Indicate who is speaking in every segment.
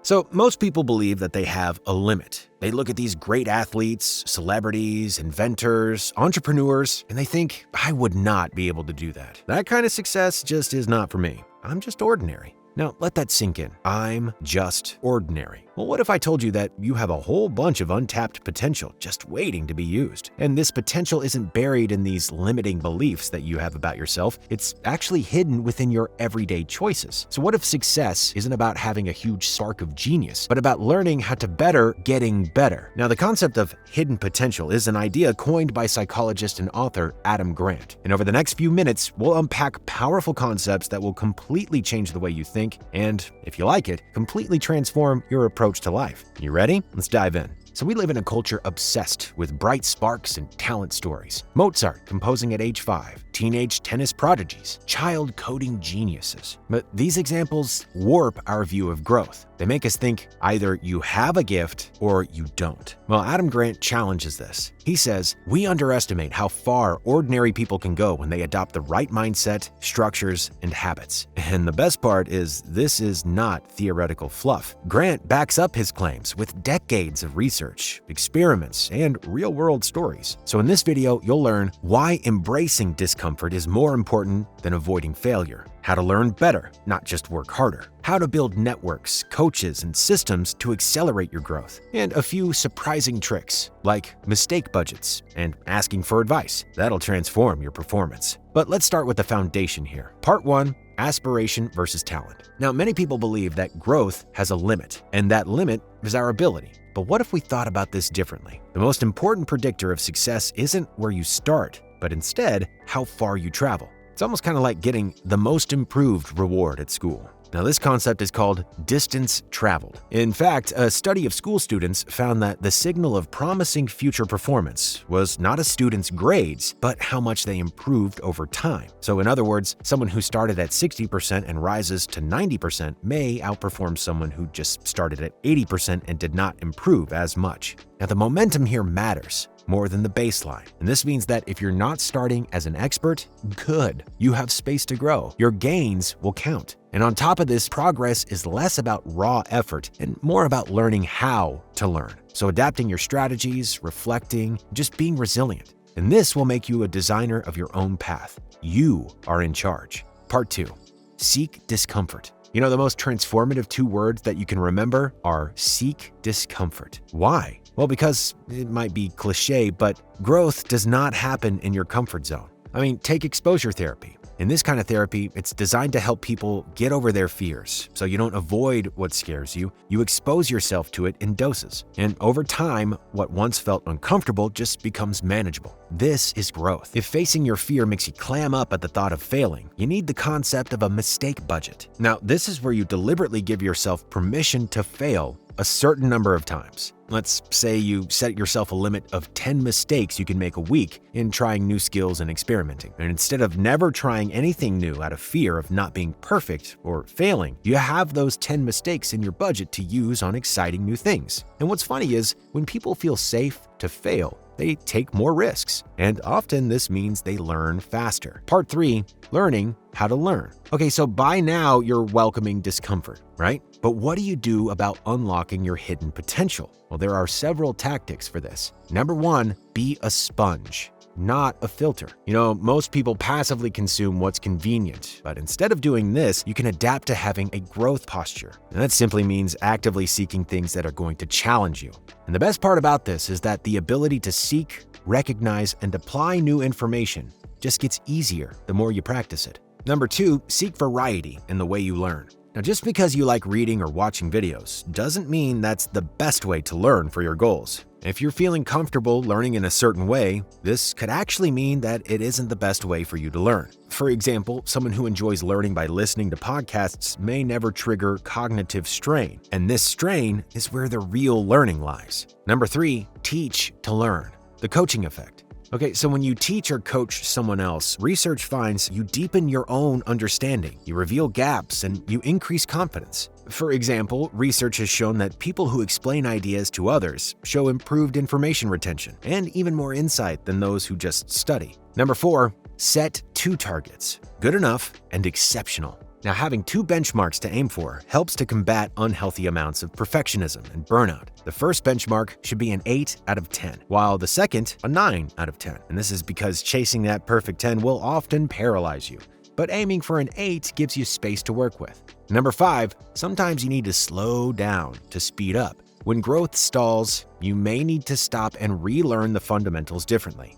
Speaker 1: So most people believe that they have a limit. They look at these great athletes, celebrities, inventors, entrepreneurs, and they think, I would not be able to do that. That kind of success just is not for me. I'm just ordinary. Now, let that sink in. I'm just ordinary. Well, what if I told you that you have a whole bunch of untapped potential just waiting to be used? And this potential isn't buried in these limiting beliefs that you have about yourself. It's actually hidden within your everyday choices. So what if success isn't about having a huge spark of genius, but about learning how to better getting better? Now, the concept of hidden potential is an idea coined by psychologist and author Adam Grant. And over the next few minutes, we'll unpack powerful concepts that will completely change the way you think and, if you like it, completely transform your approach to life. You ready? Let's dive in. So we live in a culture obsessed with bright sparks and talent stories. Mozart composing at age 5, teenage tennis prodigies, child coding geniuses. But these examples warp our view of growth. They make us think either you have a gift or you don't. Well, Adam Grant challenges this. He says, we underestimate how far ordinary people can go when they adopt the right mindset, structures, and habits. And the best part is this is not theoretical fluff. Grant backs up his claims with decades of research, experiments, and real-world stories. So in this video, you'll learn why embracing discomfort is more important than avoiding failure, how to learn better, not just work harder, how to build networks, coaches, and systems to accelerate your growth, and a few surprising tricks like mistake budgets and asking for advice. That'll transform your performance. But let's start with the foundation here. Part 1, aspiration versus talent. Now, many people believe that growth has a limit, and that limit is our ability. But what if we thought about this differently? The most important predictor of success isn't where you start, but instead how far you travel. It's almost kind of like getting the most improved reward at school. Now, this concept is called distance traveled. In fact, a study of school students found that the signal of promising future performance was not a student's grades, but how much they improved over time. So in other words, someone who started at 60% and rises to 90% may outperform someone who just started at 80% and did not improve as much. Now, the momentum here matters more than the baseline. And this means that if you're not starting as an expert, good. You have space to grow. Your gains will count. And on top of this, progress is less about raw effort and more about learning how to learn. So adapting your strategies, reflecting, just being resilient. And this will make you a designer of your own path. You are in charge. Part 2, seek discomfort. You know, the most transformative 2 words that you can remember are seek discomfort. Why? Well, because it might be cliche, but growth does not happen in your comfort zone. I mean, take exposure therapy. In this kind of therapy, it's designed to help people get over their fears. So you don't avoid what scares you, you expose yourself to it in doses. And over time, what once felt uncomfortable just becomes manageable. This is growth. If facing your fear makes you clam up at the thought of failing, you need the concept of a mistake budget. Now, this is where you deliberately give yourself permission to fail a certain number of times. Let's say you set yourself a limit of 10 mistakes you can make a week in trying new skills and experimenting. And instead of never trying anything new out of fear of not being perfect or failing, you have those 10 mistakes in your budget to use on exciting new things. And what's funny is when people feel safe to fail, they take more risks. And often this means they learn faster. Part 3, learning how to learn. Okay, so by now you're welcoming discomfort, right? But what do you do about unlocking your hidden potential? Well, there are several tactics for this. Number 1, be a sponge, not a filter. You know, most people passively consume what's convenient, but instead of doing this, you can adapt to having a growth posture. And that simply means actively seeking things that are going to challenge you. And the best part about this is that the ability to seek, recognize, and apply new information just gets easier the more you practice it. Number 2, seek variety in the way you learn. Now, just because you like reading or watching videos doesn't mean that's the best way to learn for your goals. If you're feeling comfortable learning in a certain way, this could actually mean that it isn't the best way for you to learn. For example, someone who enjoys learning by listening to podcasts may never trigger cognitive strain, and this strain is where the real learning lies. Number 3, teach to learn. The coaching effect. Okay, so when you teach or coach someone else, research finds you deepen your own understanding, you reveal gaps, and you increase confidence. For example, research has shown that people who explain ideas to others show improved information retention and even more insight than those who just study. Number 4, set 2 targets, good enough and exceptional. Now, having 2 benchmarks to aim for helps to combat unhealthy amounts of perfectionism and burnout. The first benchmark should be an 8 out of 10, while the second, a 9 out of 10. And this is because chasing that perfect 10 will often paralyze you. But aiming for an 8 gives you space to work with. Number 5, sometimes you need to slow down to speed up. When growth stalls, you may need to stop and relearn the fundamentals differently.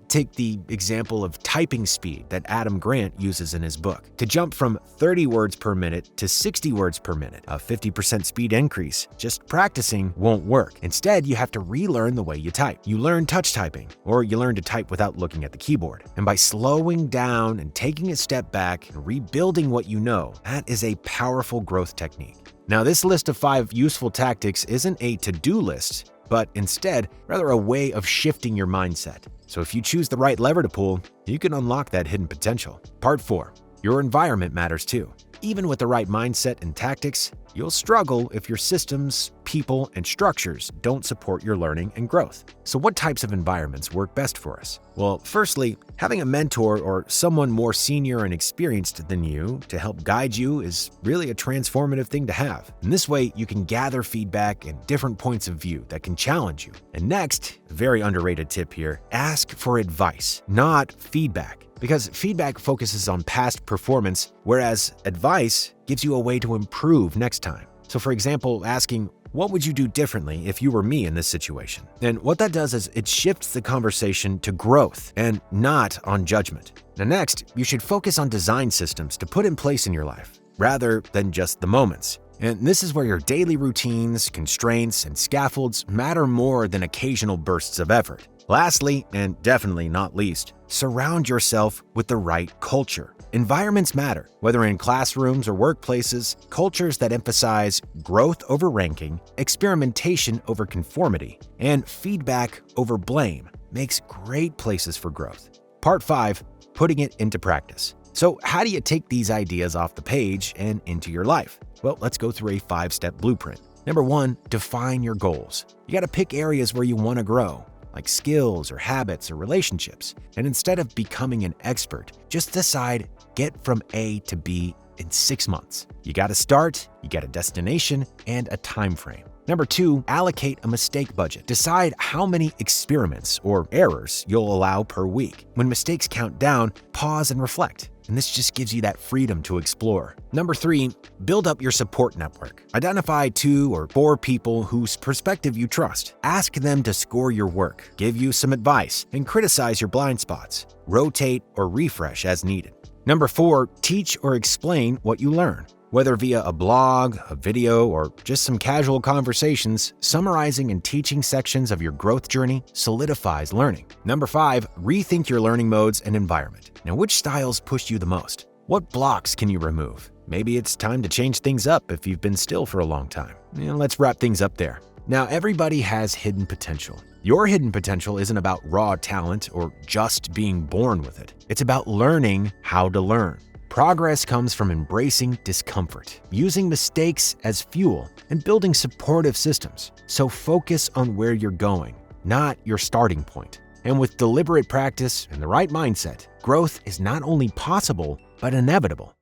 Speaker 1: Take the example of typing speed that Adam Grant uses in his book. To jump from 30 words per minute to 60 words per minute, a 50% speed increase, just practicing won't work. Instead, you have to relearn the way you type. You learn touch typing, or you learn to type without looking at the keyboard. And by slowing down and taking a step back and rebuilding what you know, that is a powerful growth technique. Now, this list of 5 useful tactics isn't a to-do list, but instead, rather a way of shifting your mindset. So if you choose the right lever to pull, you can unlock that hidden potential. Part 4. Your environment matters too. Even with the right mindset and tactics, you'll struggle if your systems, people, and structures don't support your learning and growth. So what types of environments work best for us? Well, firstly, having a mentor or someone more senior and experienced than you to help guide you is really a transformative thing to have. And this way, you can gather feedback and different points of view that can challenge you. And next, a very underrated tip here, ask for advice, not feedback. Because feedback focuses on past performance, whereas advice gives you a way to improve next time. So for example, asking, what would you do differently if you were me in this situation? And what that does is it shifts the conversation to growth and not on judgment. Now next, you should focus on design systems to put in place in your life, rather than just the moments. And this is where your daily routines, constraints, and scaffolds matter more than occasional bursts of effort. Lastly, and definitely not least, surround yourself with the right culture. Environments matter, whether in classrooms or workplaces. Cultures that emphasize growth over ranking, experimentation over conformity, and feedback over blame makes great places for growth. Part 5, putting it into practice. So how do you take these ideas off the page and into your life? Well, let's go through a 5-step blueprint. Number 1, define your goals. You got to pick areas where you want to grow, like skills or habits or relationships. And instead of becoming an expert, just decide, get from A to B in 6 months. You got to start, you got a destination, and a time frame. Number 2, allocate a mistake budget. Decide how many experiments or errors you'll allow per week. When mistakes count down, pause and reflect. And this just gives you that freedom to explore. Number 3, build up your support network. Identify 2 or 4 people whose perspective you trust. Ask them to score your work, give you some advice, and criticize your blind spots. Rotate or refresh as needed. Number 4, teach or explain what you learn. Whether via a blog, a video, or just some casual conversations, summarizing and teaching sections of your growth journey solidifies learning. Number 5, rethink your learning modes and environment. Now, which styles push you the most? What blocks can you remove? Maybe it's time to change things up if you've been still for a long time. Let's wrap things up there. Now, everybody has hidden potential. Your hidden potential isn't about raw talent or just being born with it. It's about learning how to learn. Progress comes from embracing discomfort, using mistakes as fuel, and building supportive systems. So focus on where you're going, not your starting point. And with deliberate practice and the right mindset, growth is not only possible, but inevitable.